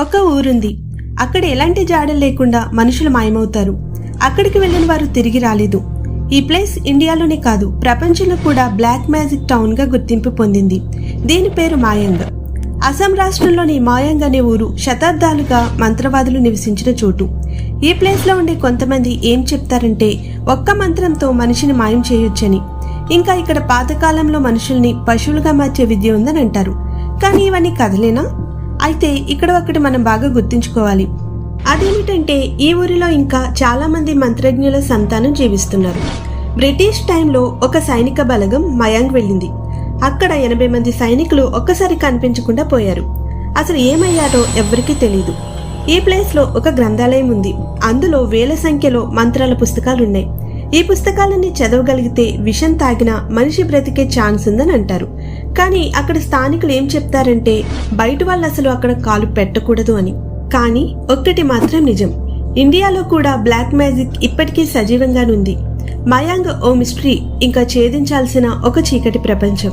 ఒక ఊరుంది. అక్కడ ఎలాంటి జాడలు లేకుండా మనుషులు మాయమవుతారు. అక్కడికి వెళ్లిన వారు తిరిగి రాలేదు. ఈ ప్లేస్ ఇండియాలోనే కాదు, ప్రపంచంలో కూడా బ్లాక్ మ్యాజిక్ టౌన్ గా గుర్తింపు పొందింది. దీని పేరు మాయంగ్. అస్సాం రాష్ట్రంలోని మాయంగ్ అనే ఊరు శతాబ్దాలుగా మంత్రవాదులు నివసించిన చోటు. ఈ ప్లేస్ లో ఉండే కొంతమంది ఏం చెప్తారంటే ఒక్క మంత్రంతో మనిషిని మాయం చేయొచ్చని. ఇంకా ఇక్కడ పాతకాలంలో మనుషుల్ని పశువులుగా మార్చే విద్య ఉందని అంటారు. కానీ ఇవన్నీ కథలేనా? అయితే ఇక్కడ ఒకటి మనం బాగా గుర్తుంచుకోవాలి. అదేమిటంటే ఈ ఊరిలో ఇంకా చాలా మంది మంత్రజ్ఞుల సంతానం జీవిస్తున్నారు. బ్రిటిష్ టైంలో ఒక సైనిక బలగం మయాంగ్ వెళ్ళింది. అక్కడ 80 మంది సైనికులు ఒక్కసారి కనిపించకుండా పోయారు. అసలు ఏమయ్యారో ఎవ్వరికీ తెలియదు. ఈ ప్లేస్ లో ఒక గ్రంథాలయం ఉంది. అందులో వేల సంఖ్యలో మంత్రాల పుస్తకాలున్నాయి. ఈ పుస్తకాలన్నీ చదవగలిగితే విషం తాగినా మనిషి బ్రతికే ఛాన్స్ ఉందని అంటారు. కానీ అక్కడ స్థానికులు ఏం చెప్తారంటే బయట వాళ్ళు అసలు అక్కడ కాలు పెట్టకూడదు అని. కానీ ఒక్కటి మాత్రం నిజం, ఇండియాలో కూడా బ్లాక్ మ్యాజిక్ ఇప్పటికీ సజీవంగానుంది. మయాంగ్ ఓ మిస్టరీ, ఇంకా ఛేదించాల్సిన ఒక చీకటి ప్రపంచం.